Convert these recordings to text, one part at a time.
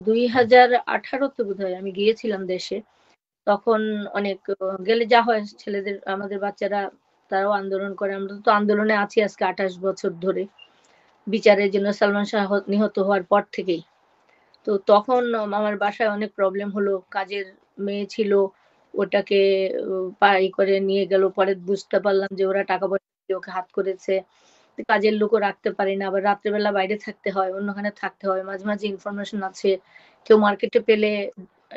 2018-তে বোধহয় আমি গিয়েছিলাম দেশে। তখন অনেক গেলে যা হয় ছেলেদের আমাদের বাচ্চারা তারাও আন্দোলন করে। আমরা তো আন্দোলনে আছি আজকে 28 বছর ধরে। বিচারের জন্য সালমান শাহ নিহত হওয়ার পর থেকেই। তো তখন আমার বাসায় অনেক প্রবলেম হলো। কাজের মেয়ে ছিল। ওটাকে করে নিয়ে গেল। পরে বুঝতে পারলাম যে ওরা টাকা-পয়সা দিয়ে ওকে হাত করেছে। কাজের লোকও রাখতে পারি না। আবার রাত্রেবেলা বাইরে থাকতে হয়, অন্যখানে থাকতে হয়। মাঝে, মাঝে ইনফরমেশন আছে। কেউ মার্কেটে পেলে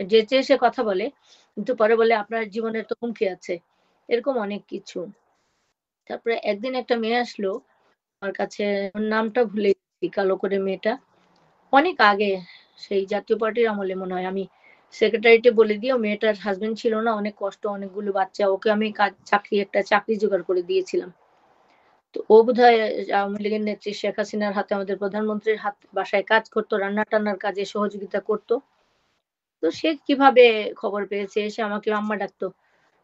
যেচে এসে কথা বলে। কিন্তু পরে বলে আপনার জীবনের তো হুমকি আছে। এরকম অনেক কিছু। তারপরে একদিন একটা মেয়ে আসলো আমার কাছে। ওর নামটা ভুলে গেছি কালো করে মেয়েটা। অনেক আগে সেই জাতীয় পার্টির আমলে মনে হয়। আমি সেক্রেটারিয়েটে বলে দিয়ে ও মেয়েটার হাসব্যান্ড ছিল না। অনেক কষ্ট, অনেকগুলো বাচ্চা। ওকে আমি একটা চাকরি জোগাড় করে দিয়েছিলাম। তো ও বোধহয় আওয়ামী লীগের নেত্রী শেখ হাসিনার হাতে আমাদের প্রধানমন্ত্রীর বাসায় কাজ করত, রান্না-টান্নার কাজে সহযোগিতা করত। তো সে কিভাবে খবর পেয়েছে এসে আমাকে আম্মা ডাকতো।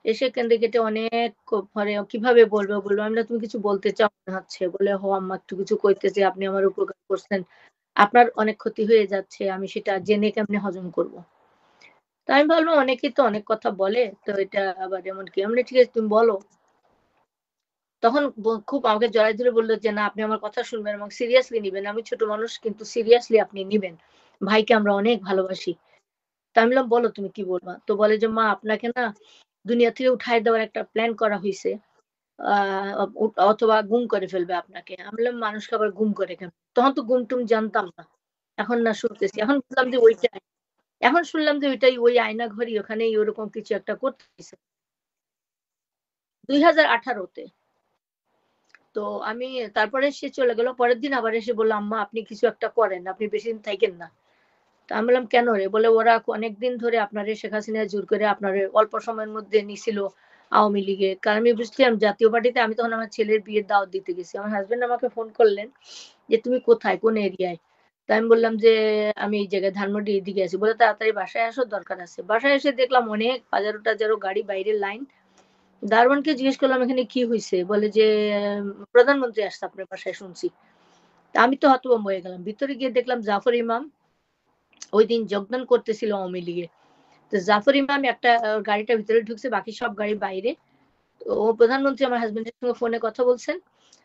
এসে কেঁদে কেটে অনেক পরে কিভাবে বলবো, বলবো আমি বললাম, "তুমি কিছু বলতে চাও মনে হচ্ছে।" বলে, "হ আম্মা একটু কিছু কইতেছি। আপনি আমার উপকার করছেন। আপনার অনেক ক্ষতি হয়ে যাচ্ছে। আমি সেটা জেনে কেমনে হজম করব?" তো আমি ভাবলাম অনেকেই তো অনেক কথা বলে। তো এটা আবার এমন কি? আমি বলি, "ঠিক আছে তুমি বলো।" তখন খুব আমাকে জড়ায় ধরে বলল যে, "না আপনি আমার কথা শুনবেন এবং সিরিয়াসলি নিবেন। আমি ছোট মানুষ কিন্তু সিরিয়াসলি আপনি নিবেন। ভাইকে আমরা অনেক ভালোবাসি।" তো আমি বললাম, "বলো তুমি কি বলবা?" তো বলে যে, "মা আপনাকে না দুনিয়া থেকে উঠায় দেওয়ার একটা প্ল্যান করা হইছে। আ অথবা গুম করে ফেলবে আপনাকে।" আমি বললাম, "মানুষকে আবার গুম করে কেন?" তখন তো গুম-টুম জানতাম না। এখন না শুনতেছি। এখন বুঝলাম যে ওইটাই। এখন শুনলাম যে ওইটাই ওই আয়নাঘরই ওখানেই ওরকম কিছু একটা করতেছে। 2018 তে। তো আমি তারপরে সে চলে গেল। পরের দিন আবার এসে বলল, "আম্মা আপনি কিছু একটা করেন। আপনি বেশিদিন থাইকেন না।" তো আমি বললাম, "কেন রে?" বলে, "ওরা অনেকদিন ধরে আপনারে শেখ হাসিনা জোর করে আপনারে অল্প সময়ের মধ্যে নিছিল আওয়ামী লীগে।" কারণ আমি বুঝছিলাম জাতীয় পার্টিতে আমি তখন আমার ছেলের বিয়ের দাওয়াত দিতে গেছি। আমার হাসব্যান্ড আমাকে ফোন করলেন যে, "তুমি কোথায়? কোন এরিয়ায়?" তো আমি বললাম যে, "আমি এই জায়গায় ধানমন্ডি এদিকে আছি।" বলে, "তাড়াতাড়ি বাসায় আসো দরকার আছে।" বাসায় এসে দেখলাম অনেক হাজারো-টাজারো গাড়ি বাইরে লাইন। দারোয়ানকে জিজ্ঞেস করলাম, "এখানে কি হইছে?" বলে যে, "প্রধানমন্ত্রী আসছে আপনার বাসায় শুনছি।" তা আমি তো হতভম্ব হয়ে গেলাম। ভিতরে গিয়ে দেখলাম জাফর ইমাম ঐদিন যোগদান করতেছিল আওয়ামী লীগে। তো জাফর ইমাম একটা গাড়িটার ভিতরে ঢুকছে, বাকি সব গাড়ি বাইরে। তো ও প্রধানমন্ত্রী আমার হাসব্যান্ডের সঙ্গে ফোনে কথা বলছেন।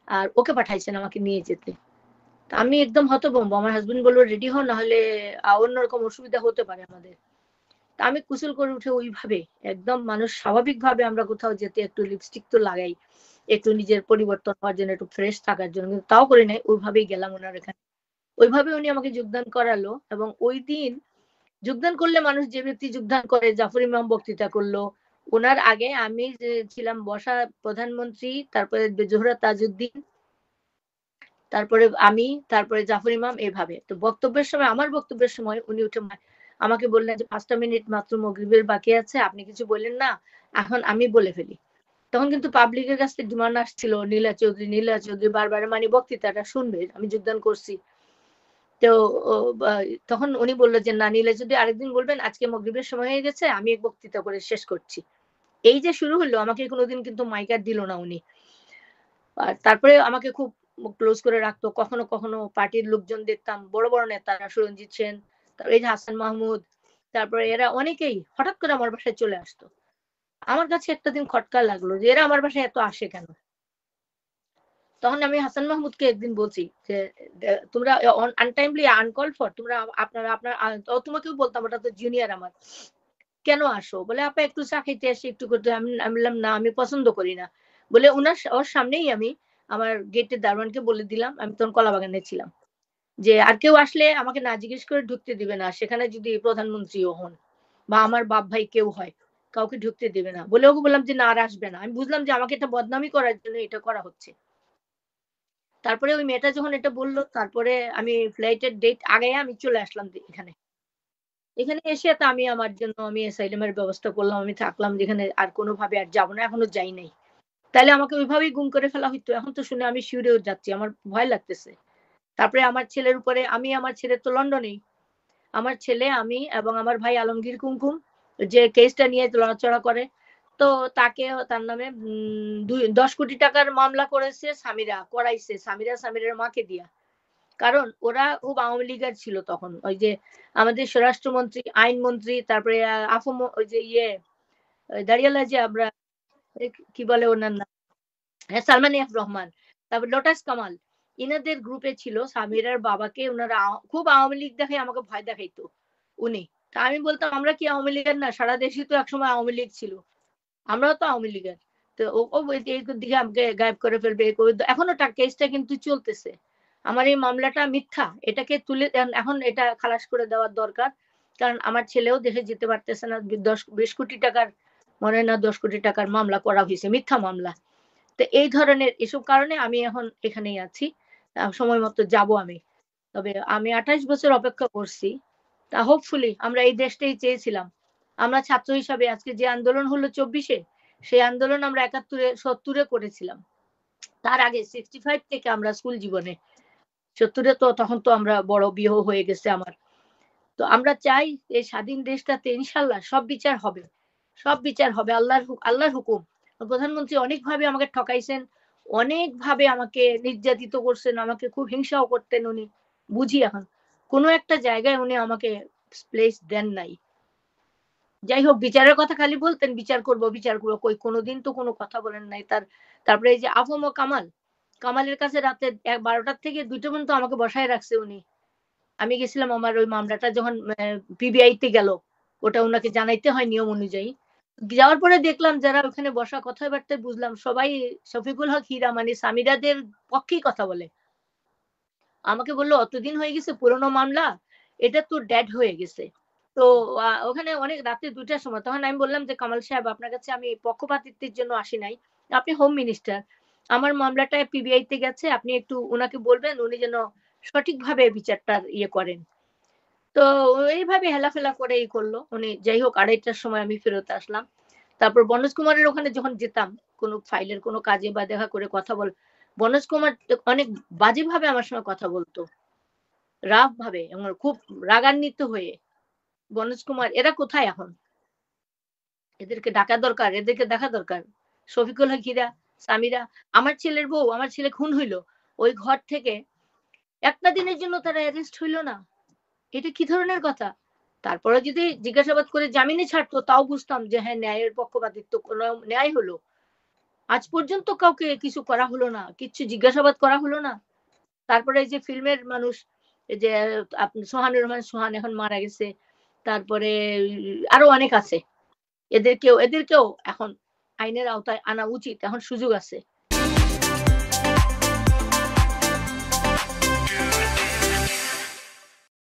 আর ওকে পাঠাইছেন আমাকে নিয়ে যেতে। তো আমি একদম হতভম্ব। আমার হাসব্যান্ড বলল, "রেডি হও নাহলে অন্যরকম অসুবিধা হতে পারে আমাদের।" তা আমি গোসল করে উঠে ওইভাবে একদম মানুষ স্বাভাবিকভাবে আমরা কোথাও যেতে একটু লিপস্টিক তো লাগাই। একটু নিজের পরিবর্তন হওয়ার জন্য, একটু ফ্রেশ থাকার জন্য। কিন্তু তাও করি নাই। ওইভাবেই গেলাম উনার এখানে। ওইভাবে উনি আমাকে যোগদান করালো এবং ঐদিন যোগদান করলে মানুষ যে ব্যক্তি যোগদান করে জাফর ইমাম বক্তৃতা করলো। উনার আগে আমি যে ছিলাম বসা প্রধানমন্ত্রী, তারপরে জোহরা তাজউদ্দিন, তারপরে আমি, তারপরে জাফর ইমাম এভাবে। তো বক্তব্যের সময় আমার বক্তব্যের সময় উনি উঠে আমাকে বললেন যে ৫ টা মিনিট মাত্র মাগরিবের বাকি আছে। আপনি কিছু বললেন না। এখন আমি বলে ফেলি। তখন কিন্তু পাবলিকের কাছ থেকে ডিমান্ড আসছিল নীলা চৌধুরী বারবার মানে বক্তৃতাটা শুনবে। আমি যোগদান করছি। তো ও বা তখন উনি বলল যে, "না নিলে যদি আরেকদিন বলবেন আজকে মাগরিবের সময় হয়ে গেছে। আমি এক বক্তৃতা করে শেষ করছি।" এই যে শুরু হলো আমাকে কোনদিন কিন্তু মাইক আর দিল না উনি। আর তারপরে আমাকে খুব ক্লোজ করে রাখতো। কখনো, কখনো পার্টির লোকজন দেখতাম বড়, বড় নেতারা সুরঞ্জিত সেন, তারপর এই যে হাসান মাহমুদ, তারপরে এরা অনেকেই হঠাৎ করে আমার বাসায় চলে আসতো। আমার কাছে একটা দিন খটকা লাগলো যে এরা আমার বাসায় এত আসে কেন? তখন আমি হাসান মাহমুদকে একদিন বলছি যে, তোমরা আনটাইমলি আনকল্ড ফর তোমরা আপনারা আপনার তোমাকেও বলতাম ওটা তো জুনিয়র আমার। কেন আসো? বলে, "আপা একটু চা খাইতে আসি, একটু করতে।" আমি বললাম, "না, আমি পছন্দ করি না।" বলে ওর সামনেই আমি আমার গেটের দারোয়ানকে বলে দিলাম, আমি তখন কলাবাগানে ছিলাম। যে আর কেউ আসলে আমাকে না জিজ্ঞেস করে ঢুকতে দিবে না। সেখানে যদি প্রধানমন্ত্রীও হন বা আমার বাপ ভাই কেউ হয়, কাউকে ঢুকতে দিবে না। বলে ওকে বললাম যে, "না আর আসবে না।" আমি বুঝলাম যে আমাকে এটা বদনামি করার জন্য এটা করা হচ্ছে। তারপরে ওই মেয়েটা যখন এটা বলল, তারপরে আমি ফ্লাইটের ডেট আগাইয়া আমি চলে আসলাম এখানে। এখানে এসে তো আমি আমার জন্য আমি অ্যাসাইলাম এর ব্যবস্থা করলাম। আমি থাকলাম যেখানে আর কোনভাবে আর যাব না। এখনো যাই নাই। তাইলে আমাকে ওইভাবেই গুম করে ফেলা হইতো। এখন তো শুনে আমি শিউরেও যাচ্ছি। আমার ভয় লাগতেছে। তারপরে আমার ছেলের উপরে আমার ছেলে তো লন্ডনেই। আমার ছেলে, আমি এবং আমার ভাই আলমগীর কুমকুম যে কেসটা নিয়ে লড়াচড়া করে। তো তাকে তার নামে ১০ কোটি টাকার মামলা করেছে সামিরা, করাইছে। সামিরা, সামিরের মাকে দিয়া। কারণ ওরা খুব আওয়ামী লীগের ছিল তখন। ওই যে আমাদের স্বরাষ্ট্রমন্ত্রী, আইনমন্ত্রী, তারপরে আফম ওই যে দাঁড়িয়ালা যে আমরা কি বলে ওনার নাম, হ্যাঁ সালমান এফ রহমান, তারপর লোটাস কামাল, ইনাদের গ্রুপে ছিল সামিরার বাবাকে। ওনারা খুব আওয়ামী লীগ দেখে আমাকে ভয় দেখাইতো উনি। তা আমি বলতাম আমরা কি আওয়ামী লীগের না? সারা দেশে তো একসময় আওয়ামী লীগ ছিল, আমরাও তো আওয়ামী লীগের। তো ও এই দিকে আমাকে গায়েব করে ফেলবে, এখনো কেসটা কিন্তু চলতেছে। আমার এই মামলাটা মিথ্যা, এটাকে তুলে এখন এটা খালাস করে দেওয়ার দরকার। কারণ আমার ছেলেও দেশে যেতে পারতেছে না। 20 কোটি টাকার, মনে হয় না 10 কোটি টাকার মামলা করা হয়েছে, মিথ্যা মামলা। তো এই ধরনের এসব কারণে আমি এখন এখানেই আছি। সময় মতো যাব আমি। তবে আমি 28 বছর অপেক্ষা করছি। তা হোপফুলি আমরা এই দেশটাই চেয়েছিলাম। আমরা ছাত্র হিসাবে আজকে যে আন্দোলন হলো 24-এ, সেই আন্দোলন আমরা 71-এ 70-এ করেছিলাম। তার আগে 65 থেকে আমরা স্কুল জীবনে, 70-এ তো তখন তো আমরা বড় বিয়ে হয়ে গেছে আমার। তো আমরা চাই এই স্বাধীন দেশটাতে ইনশাল্লাহ সব বিচার হবে, সব বিচার হবে। আল্লাহর হুকুম। প্রধানমন্ত্রী অনেকভাবে আমাকে ঠকাইছেন, অনেকভাবে আমাকে নির্যাতিত করছেন, আমাকে খুব হিংসাও করতেন উনি। বুঝি এখন কোনো একটা জায়গায় উনি আমাকে প্লেস দেন নাই। যাই হোক, বিচারের কথা খালি বলতেন, বিচার করব বিচার করব, কই কোনোদিন তো কোনো কথা বলেন নাই। তারপরে এই যে আফম ও কামাল, কামালের কাছে রাতে 12টার থেকে 2টা পর্যন্ত আমাকে বসায় রাখছে উনি। আমি গেছিলাম আমার ওই মামলাটা যখন পিবিআই তে গেল, ওটা ওনাকে জানাইতে হয় নিয়ম অনুযায়ী। যাওয়ার পরে দেখলাম যারা ওখানে বসা, কথাবার্তায় বুঝলাম সবাই শফিকুল হক হীরা মানে সামিরাদের পক্ষেই কথা বলে। আমাকে বললো অতদিন হয়ে গেছে পুরোনো মামলা, এটা তো ডেড হয়ে গেছে। তো ওখানে অনেক রাতে 2টার সময়, তখন আমি বললাম যে কামাল সাহেব আপনার কাছে আমি পক্ষপাতিত্বের জন্য আসি নাই, আপনি হোম মিনিস্টার, আমার মামলাটা পিবিআই তে গেছে, আপনি একটু ওনাকে বলবেন উনি যেন সঠিকভাবে বিচারটা করেন। তো এইভাবে হেলাফেলা করে করলো উনি। যাই হোক 2:30টার সময় আমি ফেরত আসলাম। তারপর বনোজ কুমারের ওখানে যখন যেতাম কোনো ফাইলের কোনো কাজে বা দেখা করে কথা বল, বনোজ কুমার অনেক বাজেভাবে আমার সঙ্গে কথা বলতো, রাফ ভাবে এবং খুব রাগান্বিত হয়ে। বনোজ কুমার এরা কোথায় এখন? এদেরকে ডাকা দরকার, এদেরকে দেখা দরকার। শফিকুল হক হীরা, সামিরা, আমার ছেলের বউ, আমার ছেলে খুন হইলো, ওই ঘর থেকে একটা দিনের জন্য তারা অ্যারেস্ট হইলো না। এটা কি ধরনের কথা? তারপরে যদি জিজ্ঞাসাবাদ করে জামিনে ছাড়তো তাও বুঝতাম যে হ্যাঁ ন্যায়ের পক্ষপাতিত্ব, কোনো ন্যায় হলো। আজ পর্যন্ত কাউকে কিছু করা হলো না, কিচ্ছু জিজ্ঞাসাবাদ করা হলো না। তারপরে এই যে ফিল্মের মানুষ, এই যে আপনি সোহানুর রহমান সোহান এখন মারা গেছে, তারপরে আরো অনেক আছে, এদেরকেও এখন আইনের আওতায় আনা উচিত, এখন সুযোগ আছে।